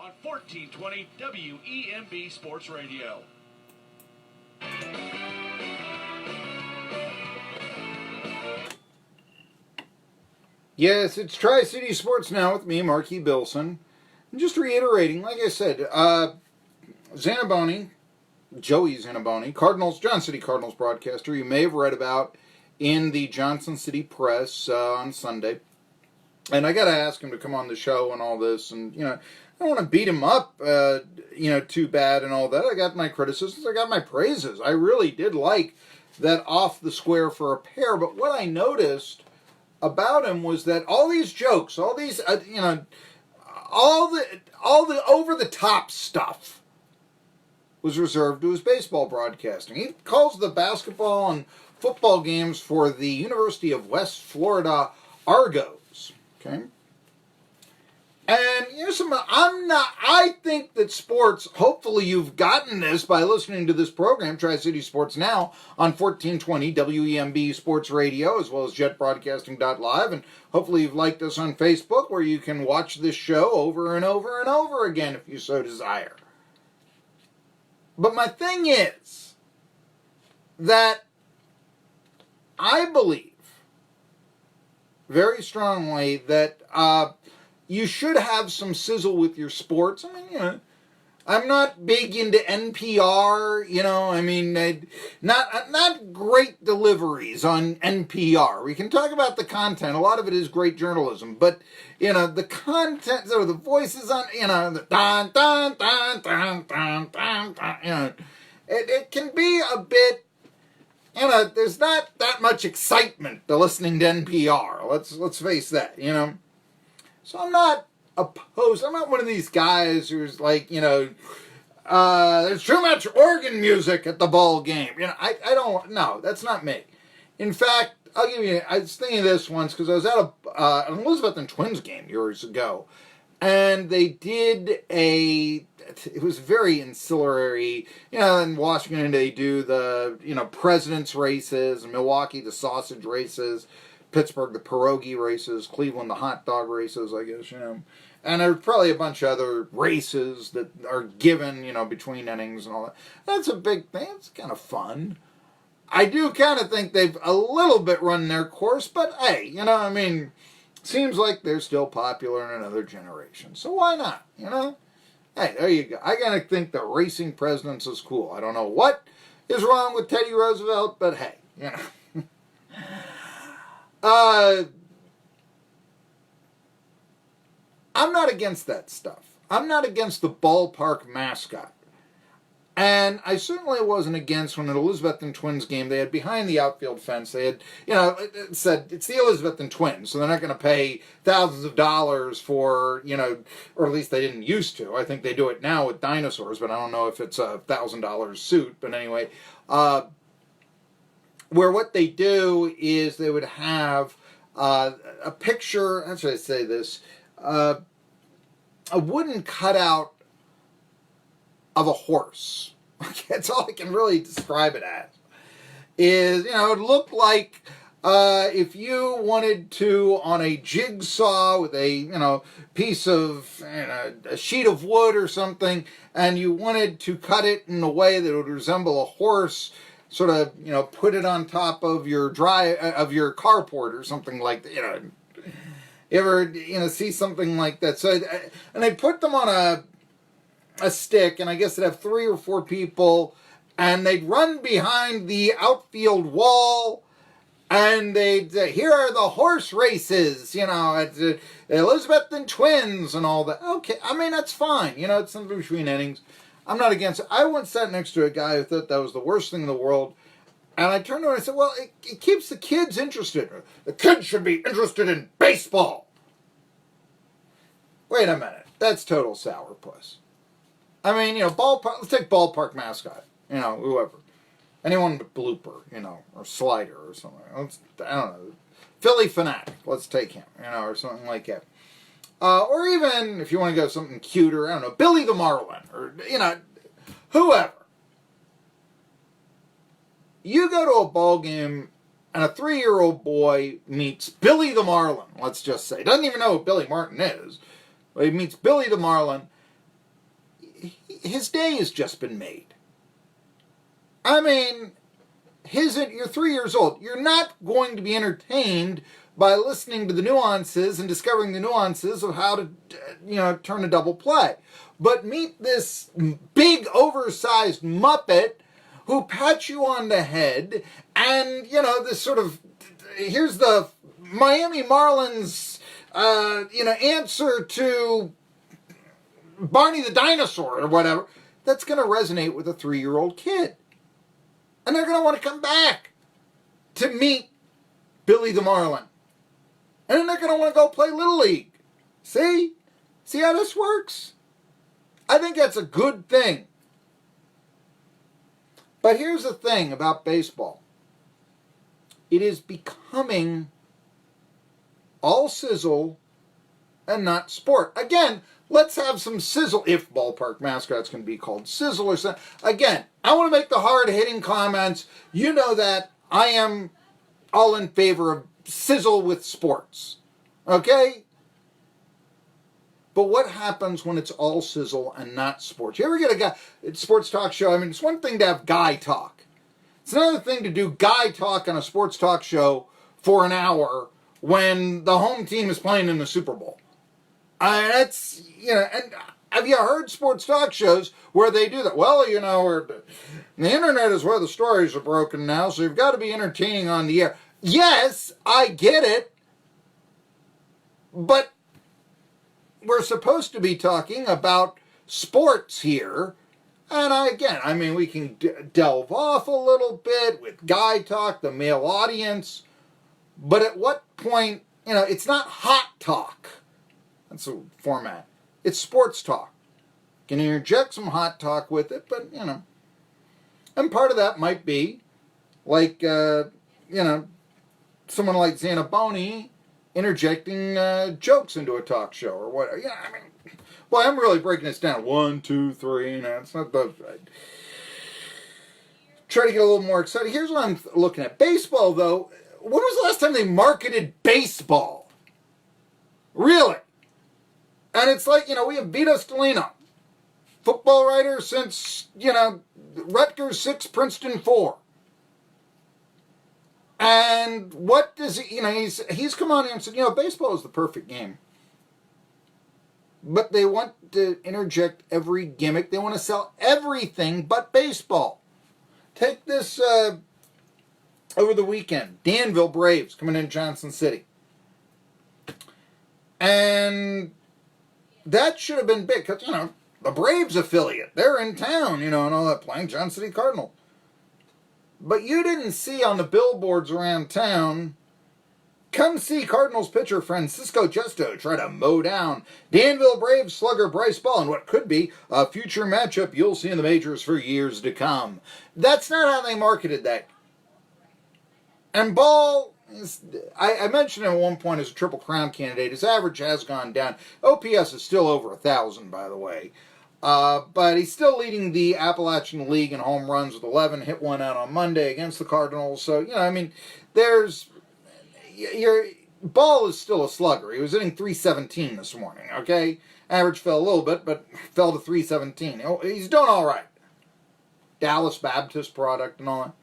on 1420 WEMB Sports Radio. Yes, it's Tri-City Sports Now with me, Marky Billson. And just reiterating, like I said, Zanaboni, Joey Zanaboni, John City Cardinals broadcaster, you may have read about in the Johnson City Press on Sunday. And I got to ask him to come on the show and all this. And, I don't want to beat him up, too bad and all that. I got my criticisms. I got my praises. I really did like that off the square for a pair. But what I noticed about him was that all these jokes, all these, all the over-the-top stuff was reserved to his baseball broadcasting. He calls the basketball and football games for the University of West Florida Argos. Okay? And I think that sports, hopefully you've gotten this by listening to this program, Tri-City Sports Now, on 1420 WEMB Sports Radio, as well as jetbroadcasting.live, and hopefully you've liked us on Facebook, where you can watch this show over and over and over again if you so desire. But my thing is that I believe very strongly that you should have some sizzle with your sports. I mean, I'm not big into NPR, not great deliveries on NPR. We can talk about the content. A lot of it is great journalism, but, the content, so the voices on, the dun, dun, dun, dun, dun, dun, dun, it can be a bit, there's not that much excitement to listening to NPR. Let's face that, So I'm not opposed. I'm not one of these guys who's like, there's too much organ music at the ball game. I don't, no, that's not me. In fact, I was thinking of this once because I was at an Elizabeth and Twins game years ago. And they did it was very ancillary, in Washington they do the, president's races, Milwaukee the sausage races, Pittsburgh the pierogi races, Cleveland the hot dog races, I guess, And there's probably a bunch of other races that are given, between innings and all that. That's a big thing. It's kind of fun. I do kind of think they've a little bit run their course, but hey, seems like they're still popular in another generation. So why not, Hey, there you go. I gotta think the racing presidents is cool. I don't know what is wrong with Teddy Roosevelt, but hey, I'm not against that stuff. I'm not against the ballpark mascot. And I certainly wasn't against when at Elizabeth and Twins game, they had behind the outfield fence, they had, it said, it's the Elizabeth and Twins, so they're not going to pay thousands of dollars for, or at least they didn't used to. I think they do it now with dinosaurs, but I don't know if it's a $1,000 suit. But anyway, where what they do is they would have a picture, how should I say this, a wooden cutout of a horse. That's all I can really describe it as. It looked like if you wanted to, on a jigsaw with a, piece of, a sheet of wood or something, and you wanted to cut it in a way that would resemble a horse, sort of, put it on top of your carport or something like that, You ever, see something like that? So, and they put them on a stick, and I guess they'd have 3 or 4 people, and they'd run behind the outfield wall, and they'd say, here are the horse races, Elizabeth and Twins and all that. Okay, I mean, that's fine. It's something between innings. I'm not against it. I once sat next to a guy who thought that was the worst thing in the world, and I turned to him and I said, well, it keeps the kids interested. The kids should be interested in baseball. Wait a minute. That's total sourpuss. I mean, let's take ballpark mascot, whoever. Anyone but Blooper, or Slider or something. I don't know. Philly Fanatic, let's take him, or something like that. Or even, if you want to go something cuter, I don't know, Billy the Marlin, or, whoever. You go to a ball game, and a 3-year-old boy meets Billy the Marlin, let's just say. Doesn't even know who Billy Martin is. But he meets Billy the Marlin, his day has just been made. I mean, you're 3 years old. You're not going to be entertained by listening to the nuances and discovering the nuances of how to, turn a double play. But meet this big, oversized Muppet who pats you on the head and, this sort of, here's the Miami Marlins, answer to Barney the Dinosaur or whatever. That's going to resonate with a 3-year-old kid. And they're going to want to come back to meet Billy the Marlin. And then they're going to want to go play Little League. See? See how this works? I think that's a good thing. But here's the thing about baseball. It is becoming all sizzle and not sport. Again, let's have some sizzle, if ballpark mascots can be called sizzle or something. Again, I want to make the hard-hitting comments. You know that I am all in favor of sizzle with sports. Okay? But what happens when it's all sizzle and not sports? You ever get a guy at sports talk show? I mean, it's one thing to have guy talk. It's another thing to do guy talk on a sports talk show for an hour when the home team is playing in the Super Bowl. That's, and have you heard sports talk shows where they do that? Well, the internet is where the stories are broken now, so you've got to be entertaining on the air. Yes, I get it, but we're supposed to be talking about sports here. And we can delve off a little bit with guy talk, the male audience. But at what point, it's not hot talk. That's a format. It's sports talk. Can interject some hot talk with it, but, And part of that might be, like, someone like Zanaboni interjecting jokes into a talk show or whatever. Well, I'm really breaking this down. 1, 2, 3. It's not the. Try to get a little more excited. Here's what I'm looking at. Baseball, though. When was the last time they marketed baseball? Really? And it's like, we have Vito Stellino, football writer since, Rutgers 6, Princeton 4. And what does he, he's come on here and said, baseball is the perfect game. But they want to interject every gimmick. They want to sell everything but baseball. Take this over the weekend. Danville Braves coming in Johnson City. And that should have been big because, the Braves affiliate, they're in town, and all that, playing Johnson City Cardinals. But you didn't see on the billboards around town, come see Cardinals pitcher Francisco Justo try to mow down Danville Braves slugger Bryce Ball in what could be a future matchup you'll see in the majors for years to come. That's not how they marketed that. And Ball, I mentioned him at one point as a Triple Crown candidate. His average has gone down. OPS is still over 1,000, by the way. But he's still leading the Appalachian League in home runs with 11. Hit one out on Monday against the Cardinals. So, your Ball is still a slugger. He was hitting 317 this morning, okay? Average fell a little bit, but fell to 317. He's doing all right. Dallas Baptist product and all that.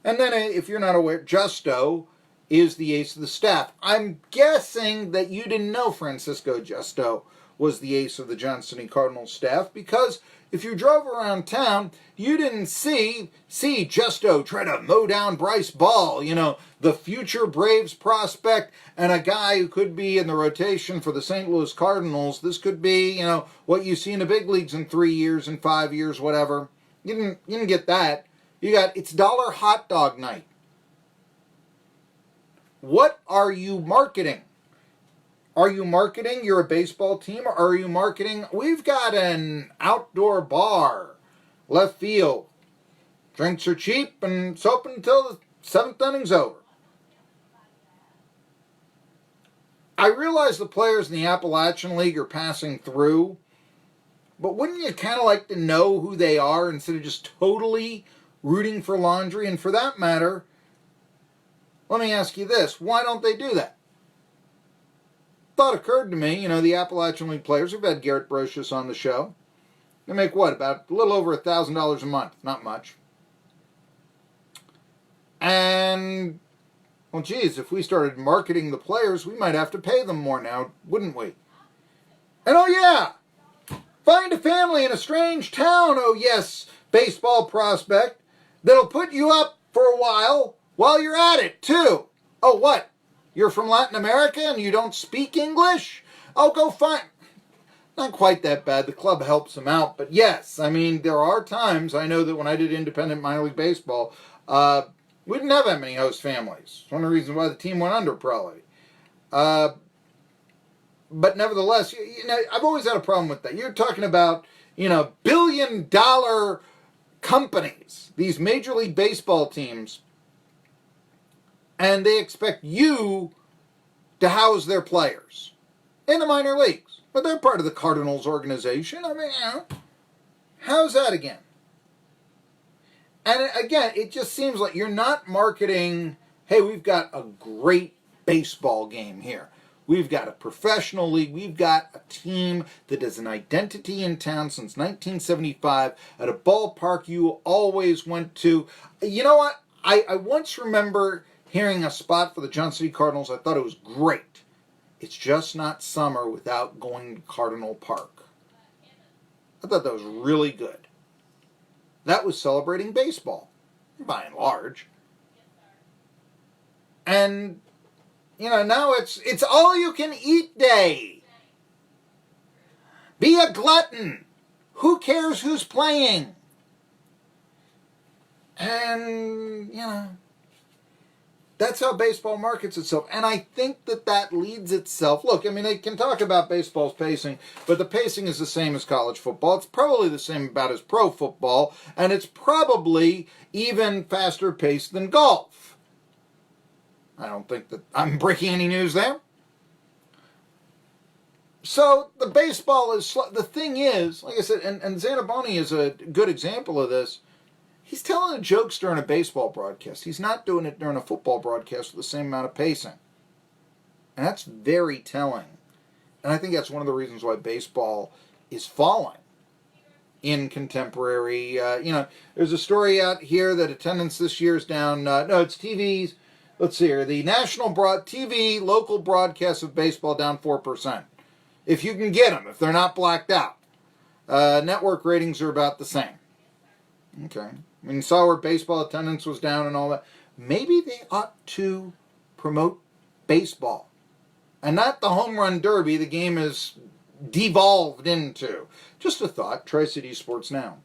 And then, if you're not aware, Justo is the ace of the staff. I'm guessing that you didn't know Francisco Justo was the ace of the Johnson City Cardinals staff, because if you drove around town, you didn't see Justo try to mow down Bryce Ball, the future Braves prospect and a guy who could be in the rotation for the St. Louis Cardinals. This could be, what you see in the big leagues in 3 years, in 5 years, whatever. You didn't get that. It's dollar hot dog night. What are you marketing? Are you marketing you're a baseball team? Or are you marketing we've got an outdoor bar, left field? Drinks are cheap and it's open until the 7th inning's over. I realize the players in the Appalachian League are passing through, but wouldn't you kind of like to know who they are instead of just totally rooting for laundry? And for that matter, let me ask you this. Why don't they do that? Thought occurred to me, the Appalachian League players, we've had Garrett Brocious on the show. They make what? About a little over $1,000 a month. Not much. And, well, geez, if we started marketing the players, we might have to pay them more now, wouldn't we? And oh yeah, find a family in a strange town, oh yes, baseball prospect, that'll put you up for a while you're at it, too. Oh, what? You're from Latin America and you don't speak English? Oh, go find... Not quite that bad. The club helps them out. But yes, I mean, there are times, I know that when I did independent minor league baseball, we didn't have that many host families. It's one of the reasons why the team went under, probably. But nevertheless, you know, I've always had a problem with that. You're talking about, you know, billion-dollar companies, these Major League Baseball teams, and they expect you to house their players in the minor leagues. But they're part of the Cardinals organization. I mean, you know, how's that again? And again, it just seems like you're not marketing, hey, we've got a great baseball game here. We've got a professional league. We've got a team that is an identity in town since 1975 at a ballpark you always went to. You know what? I once remember hearing a spot for the Johnson City Cardinals. I thought it was great. It's just not summer without going to Cardinal Park. I thought that was really good. That was celebrating baseball, by and large. And, you know, now it's all-you-can-eat day. Be a glutton. Who cares who's playing? And, you know, that's how baseball markets itself. And I think that leads itself. Look, I mean, they can talk about baseball's pacing, but the pacing is the same as college football. It's probably the same about as pro football, and it's probably even faster paced than golf. I don't think that I'm breaking any news there. So the baseball is, the thing is, like I said, and Zanaboni is a good example of this. He's telling a jokes during a baseball broadcast. He's not doing it during a football broadcast with the same amount of pacing. And that's very telling. And I think that's one of the reasons why baseball is falling in contemporary. You know, there's a story out here that attendance this year is down. No, it's TV's. Let's see here. The national TV local broadcast of baseball down 4%. If you can get them, if they're not blacked out. Network ratings are about the same. Okay. I mean, you saw where baseball attendance was down and all that. Maybe they ought to promote baseball. And not the home run derby the game is devolved into. Just a thought. Tri-City Sports Now.